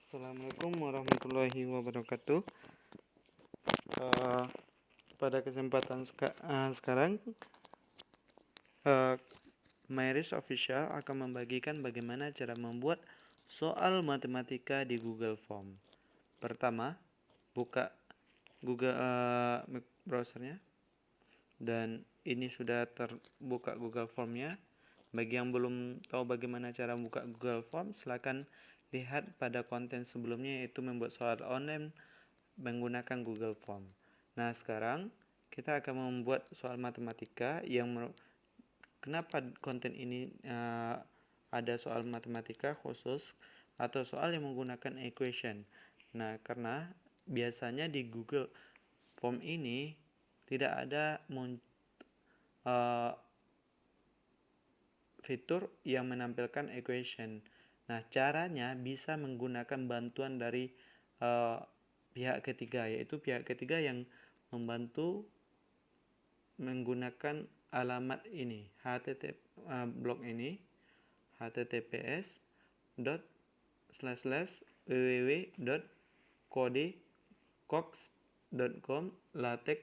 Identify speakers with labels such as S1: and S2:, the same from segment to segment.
S1: Assalamualaikum warahmatullahi wabarakatuh. Eh, Pada kesempatan sekarang, Myris Official akan membagikan bagaimana cara membuat soal matematika di Google Form. Pertama, buka Google browsernya, dan ini sudah terbuka Google Formnya. Bagi yang belum tahu bagaimana cara buka Google Form, silakan lihat pada konten sebelumnya, yaitu membuat soal online menggunakan Google Form. Nah, sekarang kita akan membuat soal matematika kenapa konten ini ada soal matematika khusus atau soal yang menggunakan equation. Nah, karena biasanya di Google Form ini tidak ada fitur yang menampilkan equation. Nah, caranya bisa menggunakan bantuan dari pihak ketiga, yaitu pihak ketiga yang membantu menggunakan alamat ini, blog ini, https://www.codecox.com latex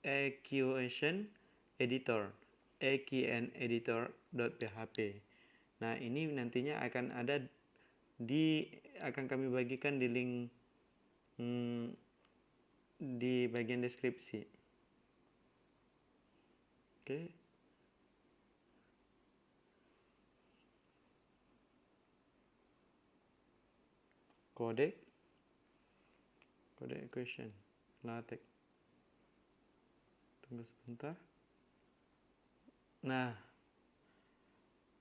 S1: equation editor eqneditor.php. Nah, ini nantinya akan ada akan kami bagikan di link di bagian deskripsi. Oke. Code equation latex. Tunggu sebentar. Nah,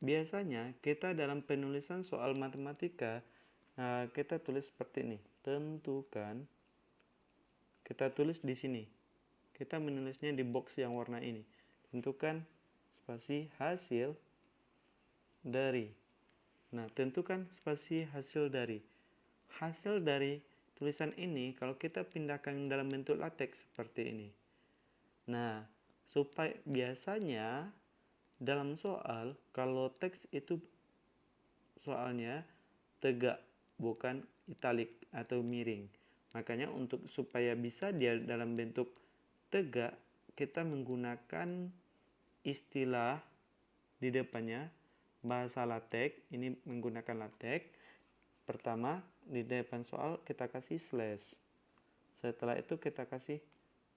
S1: biasanya kita dalam penulisan soal matematika, kita tulis seperti ini. Tentukan. Kita tulis di sini. Kita menulisnya di box yang warna ini. Tentukan spasi hasil dari. Nah, tentukan spasi hasil dari. Hasil dari tulisan ini kalau kita pindahkan dalam bentuk latex seperti ini. Nah, supaya biasanya dalam soal, kalau teks itu soalnya tegak, bukan italik atau miring. Makanya supaya bisa dia dalam bentuk tegak, kita menggunakan istilah di depannya, bahasa LaTeX. Ini menggunakan LaTeX. Pertama, di depan soal kita kasih slash. Setelah itu kita kasih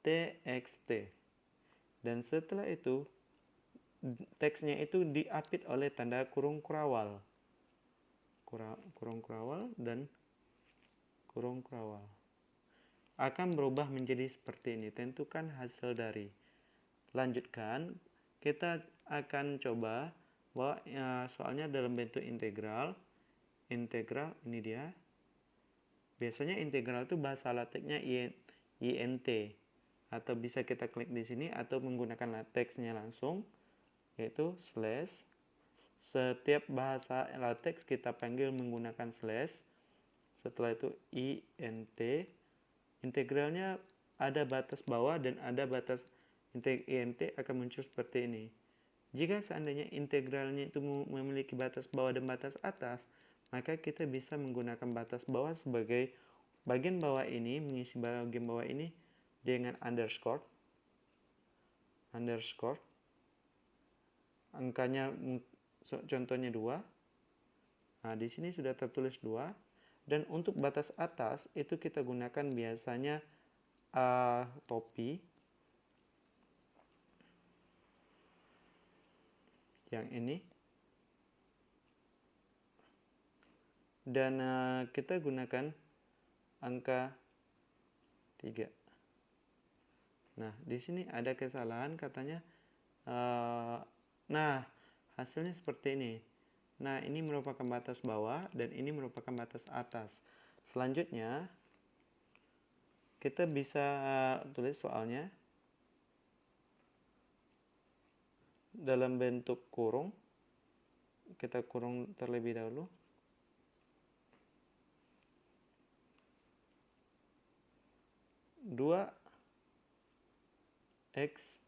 S1: txt. Dan setelah itu teksnya itu diapit oleh tanda kurung kurawal. Kurung kurawal dan kurung kurawal. Akan berubah menjadi seperti ini. Tentukan hasil dari. Lanjutkan, kita akan coba bahwa soalnya dalam bentuk integral. Integral ini dia. Biasanya integral itu bahasa LaTeX-nya int, atau bisa kita klik di sini atau menggunakan LaTeX-nya langsung, yaitu slash. Setiap bahasa LaTeX kita panggil menggunakan slash. Setelah itu int. Integralnya ada batas bawah dan ada batas int akan muncul seperti ini. Jika seandainya integralnya itu memiliki batas bawah dan batas atas, maka kita bisa menggunakan batas bawah sebagai bagian bawah ini, mengisi bagian bawah ini dengan underscore. Angkanya contohnya 2. Nah, di sini sudah tertulis 2. Dan untuk batas atas itu kita gunakan biasanya topi. Yang ini. Dan kita gunakan angka 3. Nah, di sini ada kesalahan katanya. Nah, hasilnya seperti ini. Nah, ini merupakan batas bawah dan ini merupakan batas atas. Selanjutnya, kita bisa tulis soalnya dalam bentuk kurung. Kita kurung terlebih dahulu. Dua X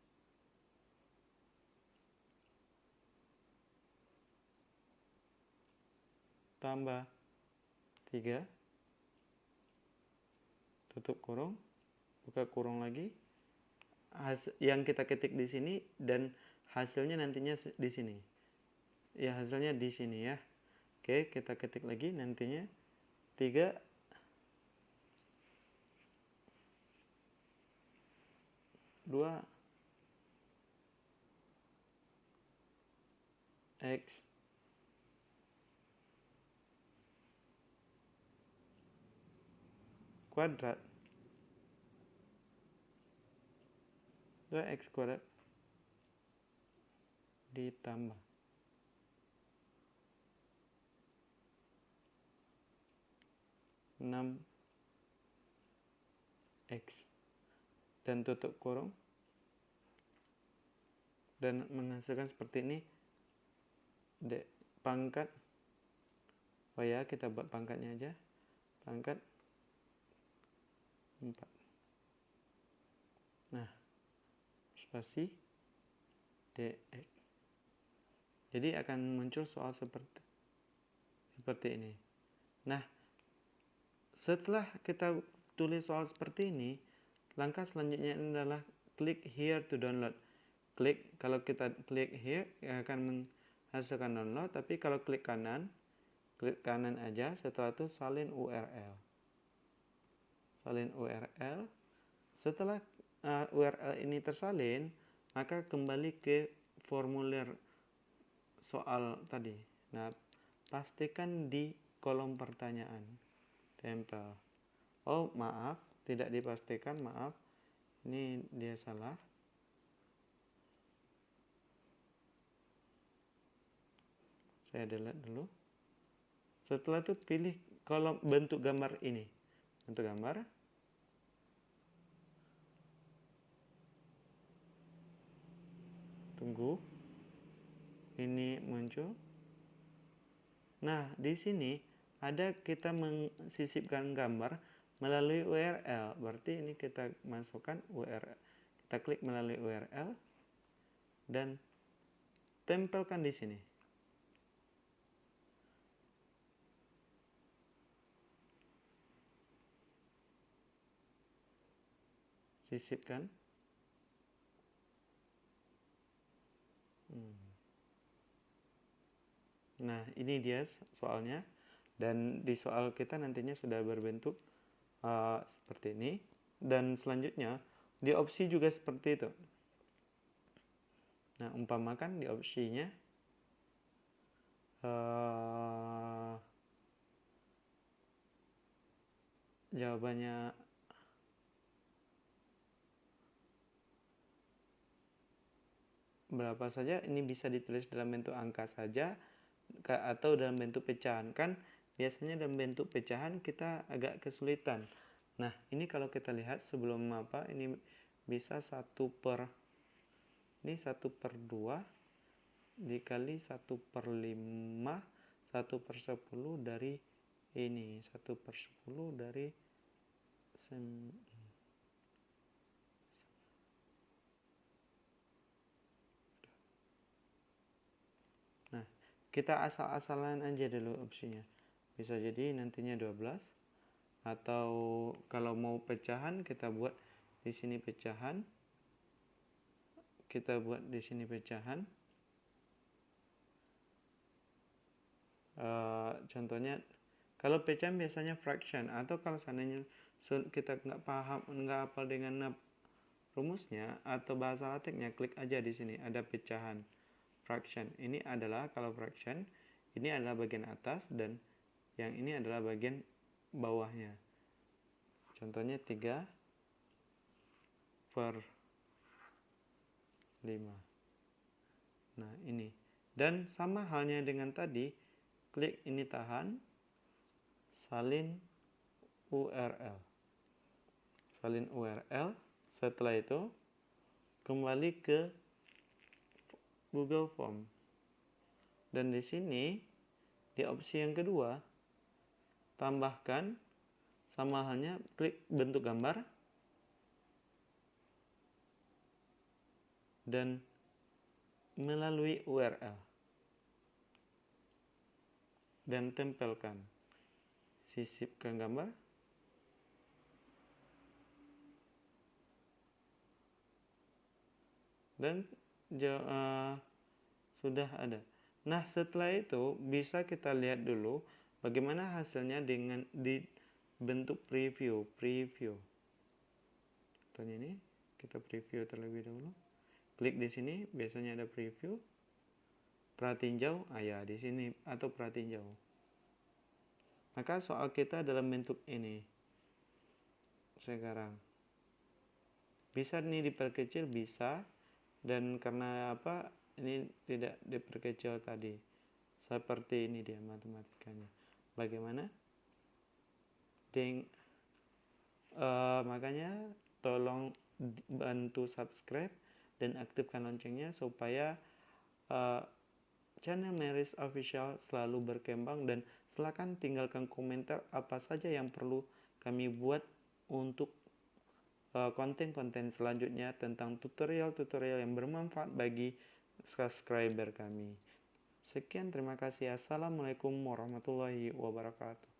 S1: tambah 3, tutup kurung, buka kurung lagi, yang kita ketik di sini dan hasilnya nantinya di sini. Ya, hasilnya di sini ya. Oke, kita ketik lagi nantinya 3 2 X kuadrat 2X kuadrat ditambah 6X dan tutup kurung dan menghasilkan seperti ini. Pangkat, oh ya, kita buat pangkatnya aja, pangkat 4. Nah, spasi DX. Jadi akan muncul soal seperti ini. Nah, setelah kita tulis soal seperti ini, langkah selanjutnya adalah klik here to download. Kalau kita klik here, akan menghasilkan download, tapi kalau klik kanan aja, setelah itu salin URL. Salin URL. Setelah URL ini tersalin, maka kembali ke formulir soal tadi. Nah, pastikan di kolom pertanyaan tempel. Oh, maaf, tidak dipastikan, maaf. Ini dia salah. Saya delete dulu. Setelah itu pilih kolom bentuk gambar ini. Bentuk gambar. Tunggu. Ini muncul. Nah, di sini ada kita mensisipkan gambar melalui URL. Berarti ini kita masukkan URL. Kita klik melalui URL dan tempelkan di sini. Sisipkan. Nah, ini dia soalnya. Dan di soal kita nantinya sudah berbentuk seperti ini. Dan selanjutnya, di opsi juga seperti itu. Nah, umpamakan di opsinya jawabannya berapa saja, ini bisa ditulis dalam bentuk angka saja atau dalam bentuk pecahan. Kan biasanya dalam bentuk pecahan kita agak kesulitan. Nah, ini kalau kita lihat sebelum ini bisa 1/2 dikali 1/5, 1/10 dari ini, 1/10 dari kita asal-asalan aja dulu opsinya. Bisa jadi nantinya 12, atau kalau mau pecahan kita buat di sini pecahan. Kita buat di sini pecahan. Contohnya kalau pecahan biasanya fraction, atau kalau seandainya kita nggak paham, nggak hafal dengan rumusnya atau bahasa latinnya, klik aja di sini ada pecahan. Fraction ini adalah, kalau fraction ini adalah bagian atas dan yang ini adalah bagian bawahnya. Contohnya 3/5. Nah, ini. Dan sama halnya dengan tadi, klik ini tahan, salin URL. Salin URL. Setelah itu kembali ke Google Form. Dan di sini di opsi yang kedua, tambahkan sama halnya, klik bentuk gambar dan melalui URL dan tempelkan. sisipkan gambar. Dan sudah ada. Nah, setelah itu bisa kita lihat dulu bagaimana hasilnya dengan di bentuk preview. Contohnya ini kita preview terlebih dahulu. Klik di sini, biasanya ada preview. Perhatiin jauh, ya di sini atau perhatiin jauh. Maka soal kita dalam bentuk ini. Sekarang bisa nih diperkecil, bisa. Dan karena apa? Ini tidak diperkecil tadi. Seperti ini dia matematikanya. Bagaimana? Makanya tolong bantu subscribe dan aktifkan loncengnya supaya channel Meris Official selalu berkembang, dan silakan tinggalkan komentar apa saja yang perlu kami buat untuk konten-konten selanjutnya tentang tutorial-tutorial yang bermanfaat bagi subscriber kami. Sekian, terima kasih. Assalamualaikum warahmatullahi wabarakatuh.